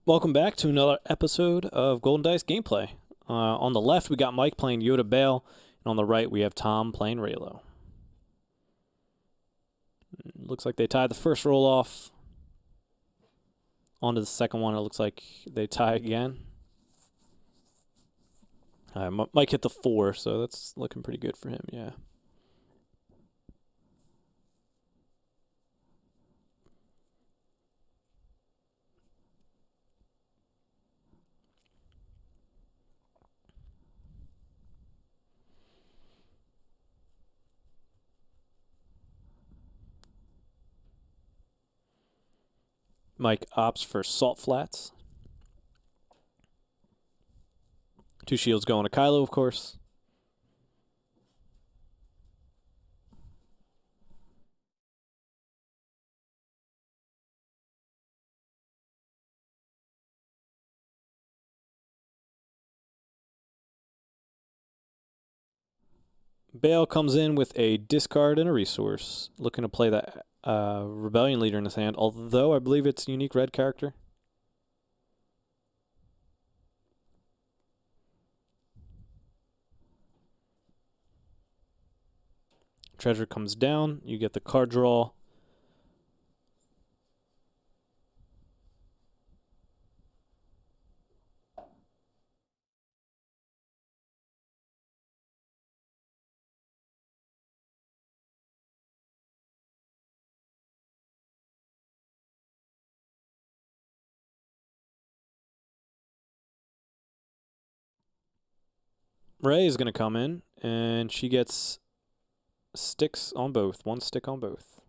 Welcome back to another episode of Golden Dice Gameplay. On the left, we got Mike playing Yoda Bale, and on the right, we have Tom playing Reylo. Looks like they tied the first roll off. On to the second one, it looks like they tie again. Mike hit the 4, so that's looking pretty good for him, yeah. Mike opts for Salt Flats. 2 shields going to Kylo, of course. Bale comes in with a discard and a resource, looking to play that Rebellion Leader in his hand, although I believe it's a unique red character. Treasure comes down, you get the card draw. Rey is going to come in, and she gets sticks on both. 1 stick on both.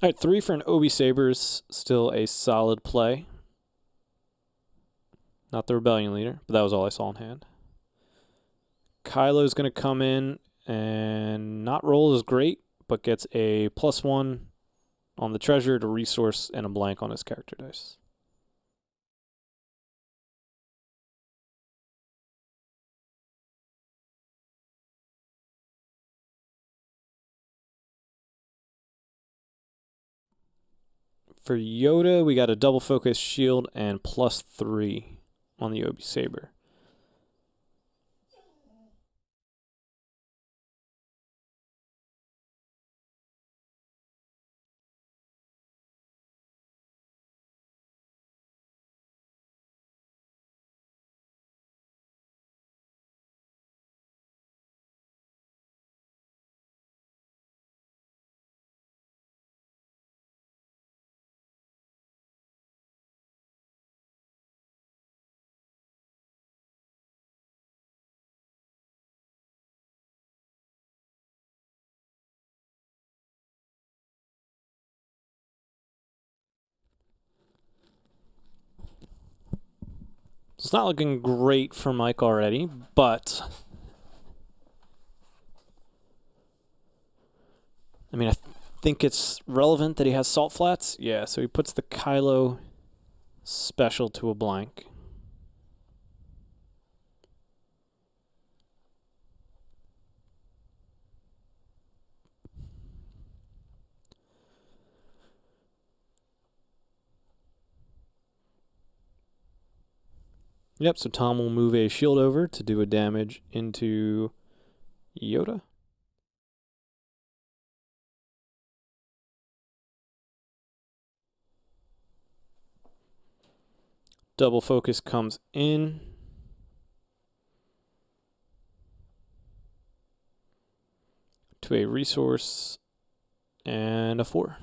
All right, 3 for an Obi Saber's still a solid play. Not the Rebellion Leader, but that was all I saw in hand. Kylo's going to come in and not roll as great, but gets a +1 on the treasure to resource and a blank on his character dice. For Yoda, we got a double focus shield and +3 on the Obi Saber. It's not looking great for Mike already, but I mean, I think it's relevant that he has Salt Flats. Yeah, so he puts the Kylo special to a blank. Yep, so Tom will move a shield over to do a damage into Yoda. Double focus comes in. To a resource and a 4.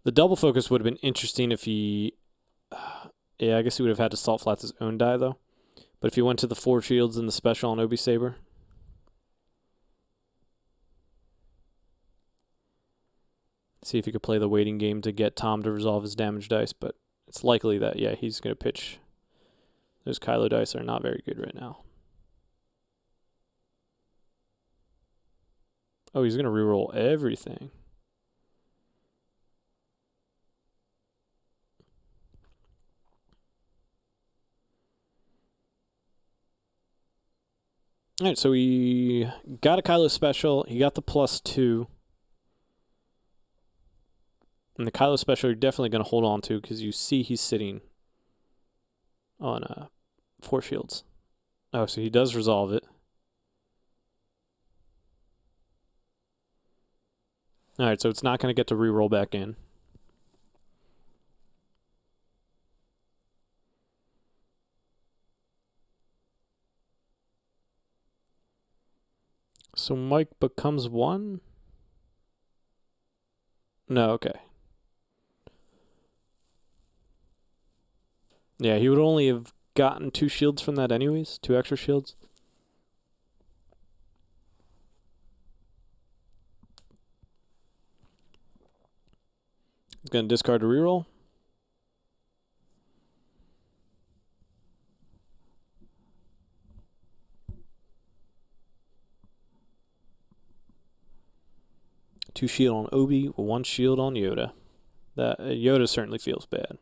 The double focus would have been interesting if he... yeah, I guess he would have had to Salt Flats his own die, though. But if he went to the 4 shields and the special on Obi Saber... see if he could play the waiting game to get Tom to resolve his damage dice, but it's likely that, yeah, he's going to pitch. Those Kylo dice are not very good right now. Oh, he's going to reroll everything. All right, so he got a Kylo special. He got the +2. And the Kylo special you're definitely going to hold on to because you see he's sitting on 4 shields. Oh, so he does resolve it. All right, so it's not going to get to reroll back in. So Mike becomes 1? No, okay. Yeah, he would only have gotten 2 shields from that anyways, 2 extra shields. He's going to discard a reroll. Two shield on Obi, 1 shield on Yoda. That Yoda certainly feels bad.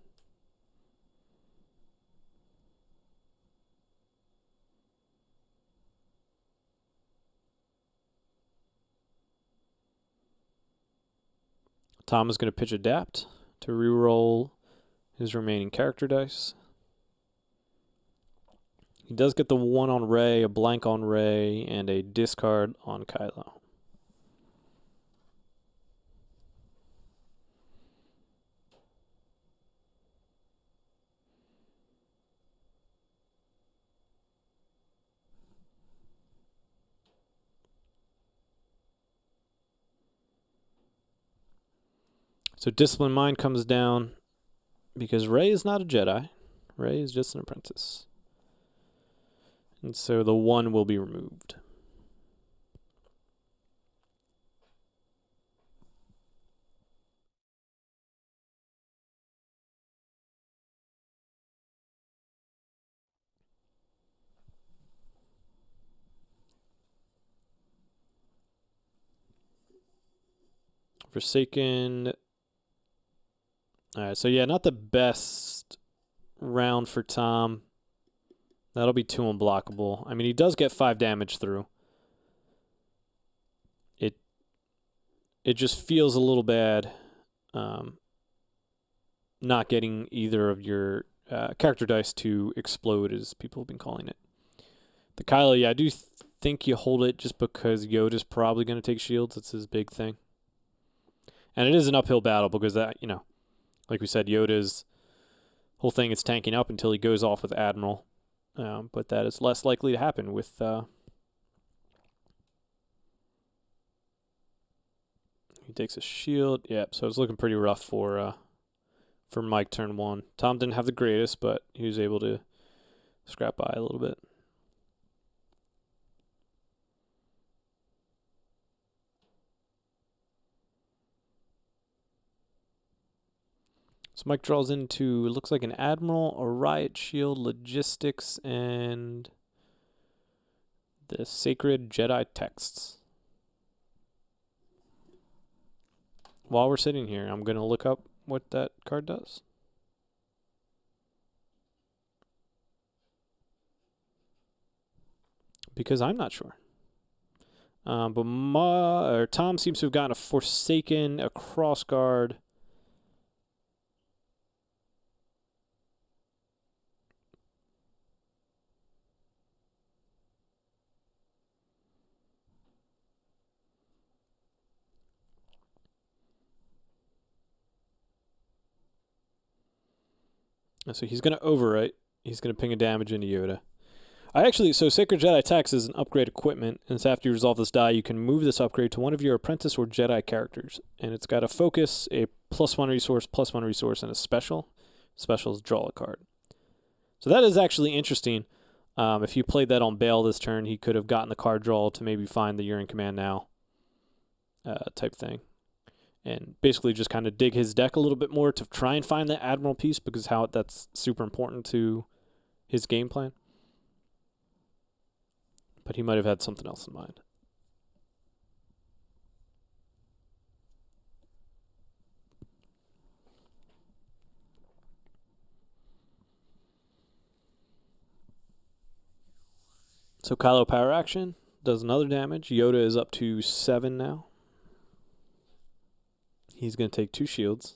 Tom is going to pitch Adapt to reroll his remaining character dice. He does get the 1 on Rey, a blank on Rey, and a discard on Kylo. So Disciplined Mind comes down because Rey is not a Jedi. Rey is just an apprentice. And so the 1 will be removed. Forsaken. Alright, so yeah, not the best round for Tom. That'll be 2 unblockable. I mean, he does get 5 damage through. It just feels a little bad not getting either of your character dice to explode, as people have been calling it. The Kylo, yeah, I do think you hold it just because Yoda's probably going to take shields. It's his big thing. And it is an uphill battle because that, like we said, Yoda's whole thing is tanking up until he goes off with Admiral. But that is less likely to happen with... he takes a shield. Yep, so it's looking pretty rough for Mike turn 1. Tom didn't have the greatest, but he was able to scrap by a little bit. So Mike draws into, it looks like an Admiral, a Riot Shield, Logistics, and the Sacred Jedi Texts. While we're sitting here, I'm going to look up what that card does. Because I'm not sure. But Tom seems to have gotten a Forsaken, a Crossguard. So he's going to overwrite. He's going to ping a damage into Yoda. So Sacred Jedi Text is an upgrade equipment, and it's after you resolve this die, you can move this upgrade to one of your apprentice or Jedi characters. And it's got a focus, a +1 resource, and a special. Special is draw a card. So that is actually interesting. If you played that on Bale this turn, he could have gotten the card draw to maybe find the You're in Command Now type thing. And basically just kind of dig his deck a little bit more to try and find the Admiral piece, because that's super important to his game plan. But he might have had something else in mind. So Kylo power action does another damage. Yoda is up to 7 now. He's going to take 2 shields.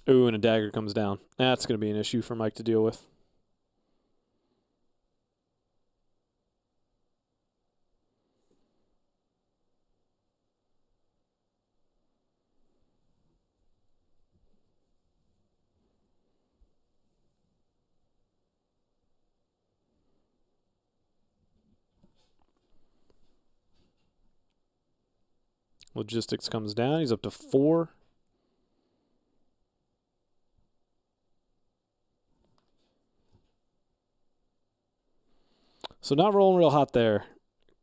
Ooh, and a dagger comes down. That's going to be an issue for Mike to deal with. Logistics comes down. He's up to 4. So not rolling real hot there.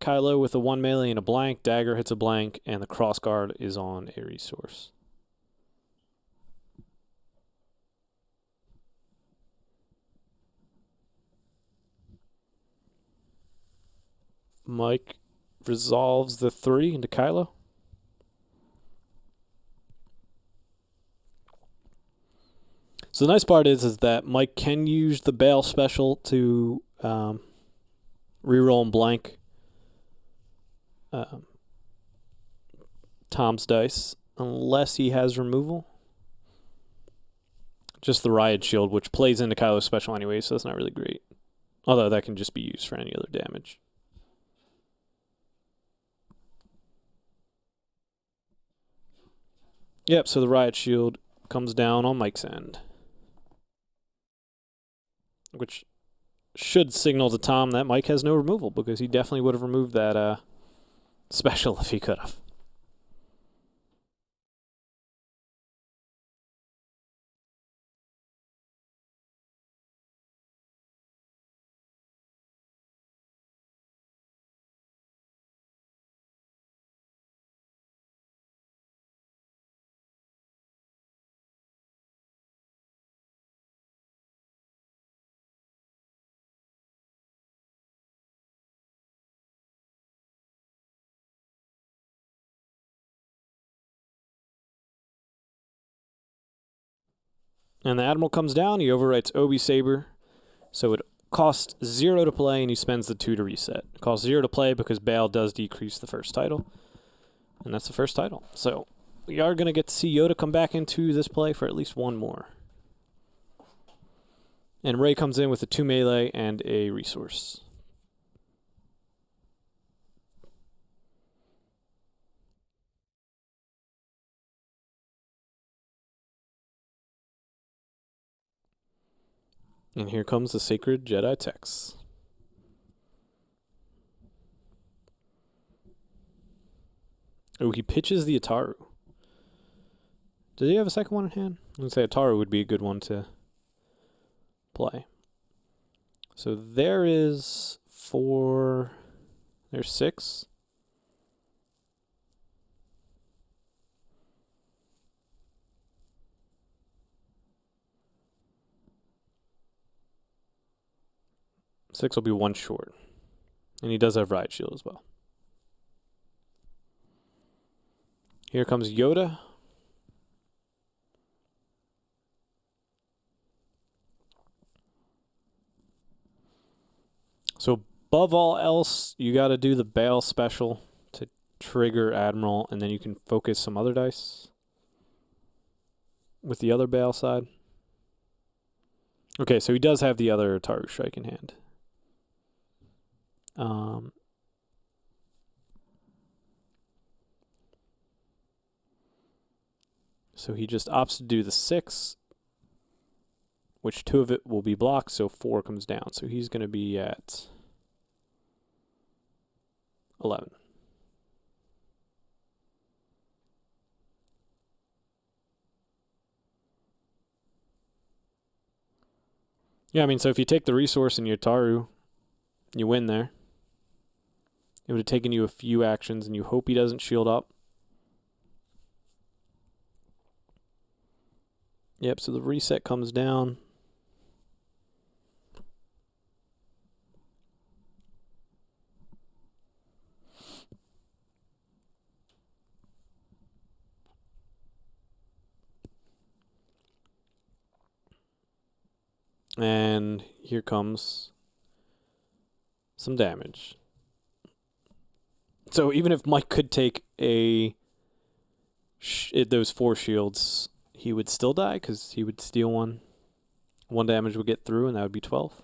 Kylo with a 1 melee and a blank. Dagger hits a blank, and the crossguard is on a resource. Mike resolves the 3 into Kylo. So the nice part is that Mike can use the bail special to reroll and blank Tom's dice, unless he has removal. Just the riot shield, which plays into Kylo's special anyway, so that's not really great. Although that can just be used for any other damage. Yep, so the riot shield comes down on Mike's end, which should signal to Tom that Mike has no removal, because he definitely would have removed that special if he could have. And the Admiral comes down, he overwrites Obi Saber, so it costs 0 to play, and he spends the 2 to reset. It costs 0 to play because Bail does decrease the first title, and that's the first title. So we are going to get to see Yoda come back into this play for at least 1 more. And Rey comes in with a 2 melee and a resource. And here comes the Sacred Jedi Text. Oh, he pitches the Ataru. Does he have a second one in hand? I would say Ataru would be a good one to play. So there is 4. There's 6. Six will be 1 short. And he does have Riot Shield as well. Here comes Yoda. So above all else, you got to do the Bail special to trigger Admiral, and then you can focus some other dice with the other Bail side. Okay, so he does have the other Ataru Strike in hand. So he just opts to do the 6, which 2 of it will be blocked, so 4 comes down. So he's going to be at 11. Yeah, I mean, so if you take the resource in your Taru, you win there. It would have taken you a few actions, and you hope he doesn't shield up. Yep, so the reset comes down. And here comes some damage. So even if Mike could take those 4 shields, he would still die because he would steal one. 1 damage would get through, and that would be 12.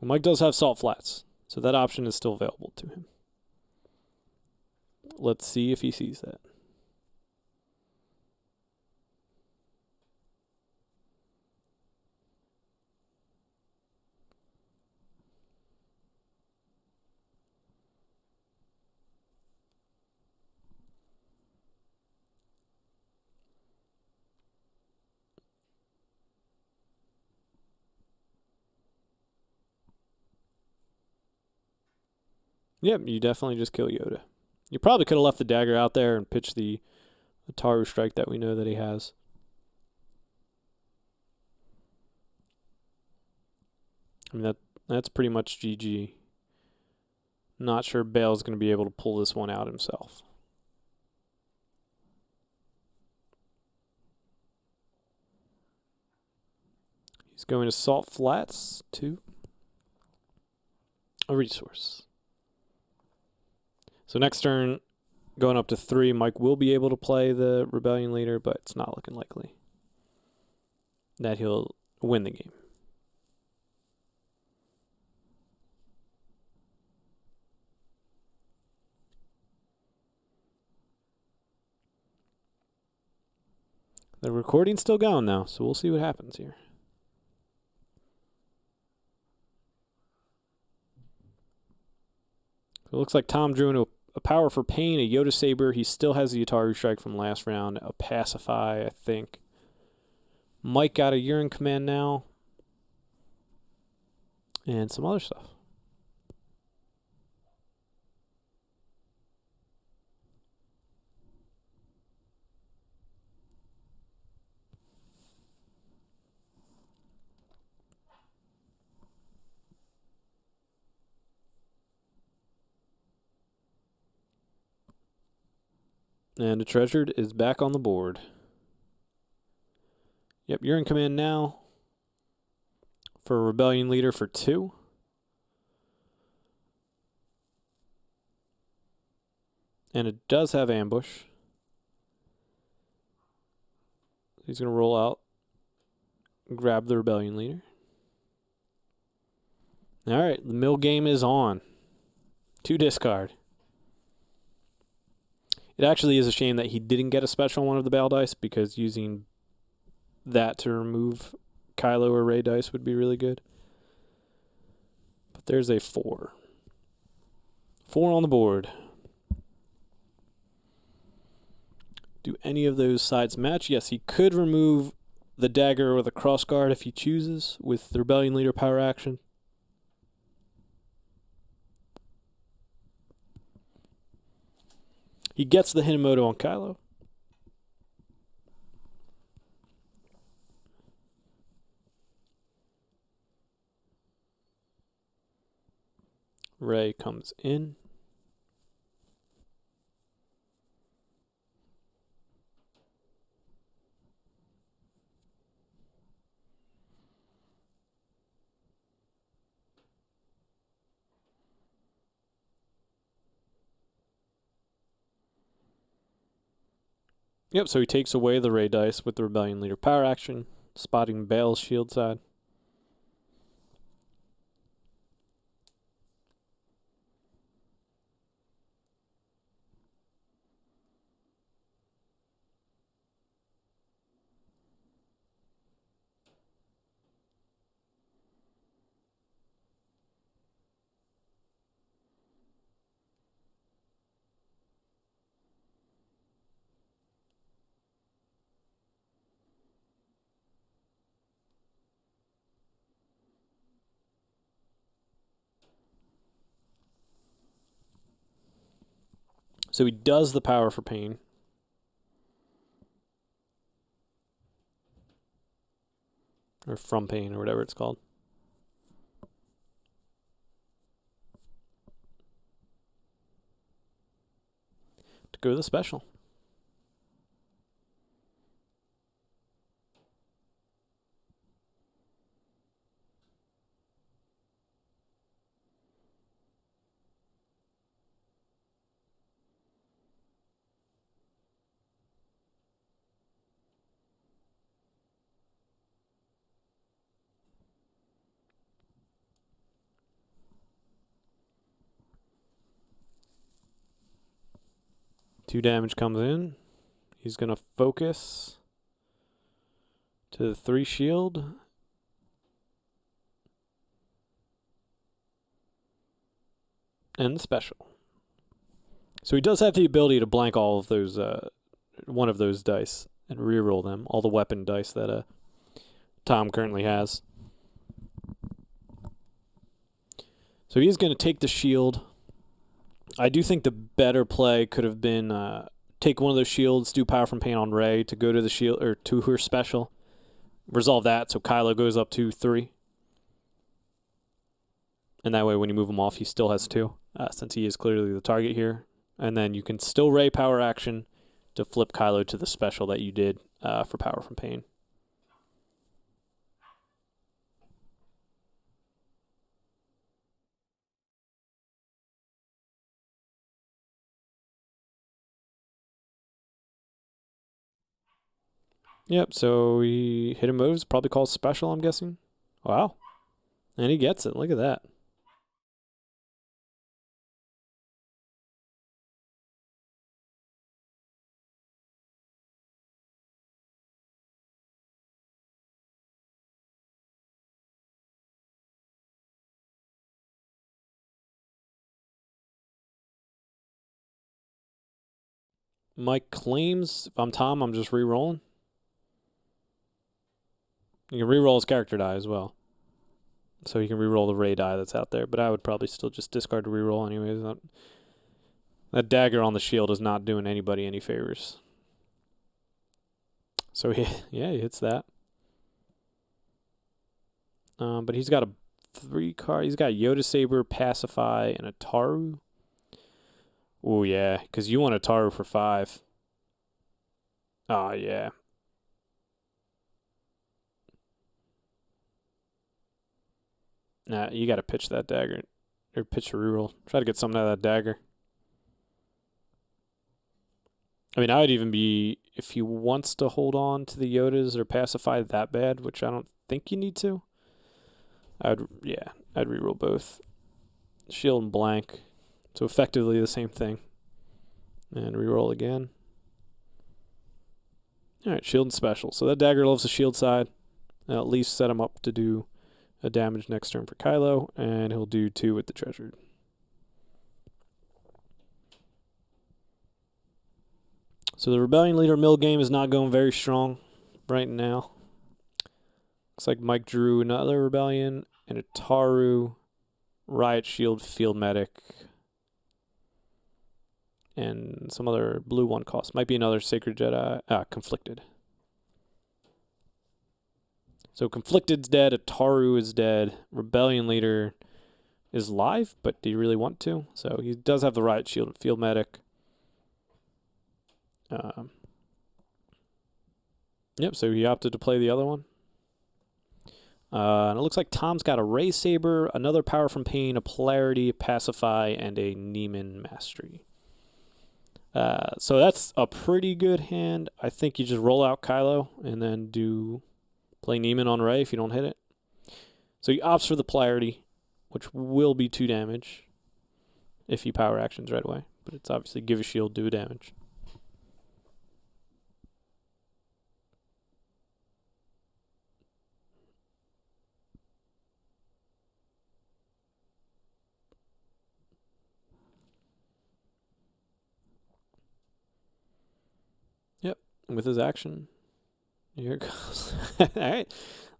Well, Mike does have Salt Flats, so that option is still available to him. Let's see if he sees that. Yep, you definitely just kill Yoda. You probably could have left the dagger out there and pitched the Ataru strike that we know that he has. I mean, that's pretty much GG. Not sure Bale's going to be able to pull this one out himself. He's going to Salt Flats to a resource. So next turn, going up to 3, Mike will be able to play the Rebellion Leader, but it's not looking likely that he'll win the game. The recording's still going now, so we'll see what happens here. So it looks like Tom drew into a Power for Pain, a Yoda Saber. He still has the Ataru Strike from last round, a Pacify, I think. Mike got a Urine Command now, and some other stuff. And the Treasured is back on the board. Yep, you're in command now for Rebellion Leader for 2. And it does have Ambush. He's going to roll out, grab the Rebellion Leader. All right, the mill game is on. 2 discard. It actually is a shame that he didn't get a special one of the Bale dice, because using that to remove Kylo or Rey dice would be really good. But there's a 4. 4 on the board. Do any of those sides match? Yes, he could remove the dagger or the crossguard if he chooses with the Rebellion Leader power action. He gets the Hinomoto on Kylo. Rey comes in. Yep, so he takes away the Rey dice with the Rebellion Leader power action, spotting Bale's shield side. So he does the Power for Pain. Or From Pain, or whatever it's called. To go to the special. 2 damage comes in. He's going to focus to the 3 shield. And the special. So he does have the ability to blank all of those, one of those dice and reroll them, all the weapon dice that Tom currently has. So he's going to take the shield. I do think the better play could have been take one of those shields, do Power from Pain on Rey to go to the shield or to her special, resolve that so Kylo goes up to 3. And that way when you move him off, he still has 2, since he is clearly the target here. And then you can still Rey power action to flip Kylo to the special that you did for Power from Pain. Yep, so he hit him moves, probably called special, I'm guessing. Wow. And he gets it. Look at that. Mike claims, if I'm Tom, I'm just re-rolling. You can re-roll his character die as well. So you can re-roll the Rey die that's out there, but I would probably still just discard the re-roll anyways. That dagger on the shield is not doing anybody any favors. So he hits that. But he's got a 3 card. He's got Yoda Saber, Pacify, and a Taru. Oh yeah, because you want a Taru for 5. Oh yeah. Nah, you got to pitch that dagger. Or pitch a reroll. Try to get something out of that dagger. I mean, I would even be, if he wants to hold on to the Yodas or pacify that bad, which I don't think you need to, I'd reroll both. Shield and blank. So effectively the same thing. And reroll again. Alright, shield and special. So that dagger loves the shield side. That'll at least set him up to do a damage next turn for Kylo, and he'll do 2 with the treasure. So the Rebellion Leader mill game is not going very strong right now. Looks like Mike drew another Rebellion and a Taru, Riot Shield, Field Medic, and some other blue 1 cost. Might be another Sacred Jedi. Conflicted. So Conflicted's dead, Ataru is dead, Rebellion Leader is live, but do you really want to? So he does have the Riot Shield and Field Medic. Yep, so he opted to play the other one. And it looks like Tom's got a Rey Saber, another Power from Pain, a Polarity, a Pacify, and a Neiman Mastery. So that's a pretty good hand. I think you just roll out Kylo and then play Neiman on Rey if you don't hit it. So he opts for the Polarity, which will be 2 damage if he power actions right away. But it's obviously give a shield, do damage. Yep, with his action. Here it goes. All right.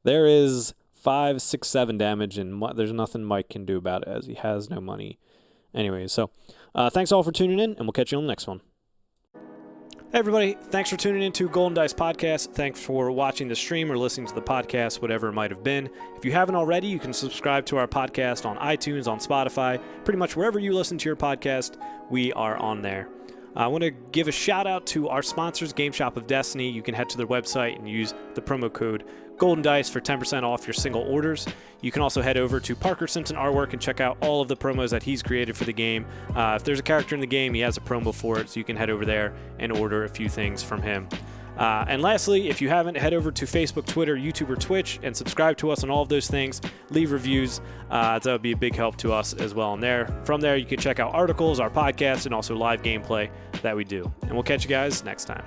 There is 5, 6, 7 damage, and there's nothing Mike can do about it as he has no money. Anyways, so thanks all for tuning in, and we'll catch you on the next one. Hey everybody, thanks for tuning in to Golden Dice Podcast. Thanks for watching the stream or listening to the podcast, whatever it might have been. If you haven't already, you can subscribe to our podcast on iTunes, on Spotify, pretty much wherever you listen to your podcast, we are on there. I want to give a shout out to our sponsors, Game Shop of Destiny. You can head to their website and use the promo code Golden Dice for 10% off your single orders. You can also head over to Parker Simpson Artwork and check out all of the promos that he's created for the game. If there's a character in the game, he has a promo for it, so you can head over there and order a few things from him. And lastly, if you haven't, head over to Facebook, Twitter, YouTube, or Twitch and subscribe to us on all of those things. Leave reviews. That would be a big help to us as well. And from there, you can check out articles, our podcast, and also live gameplay that we do. And we'll catch you guys next time.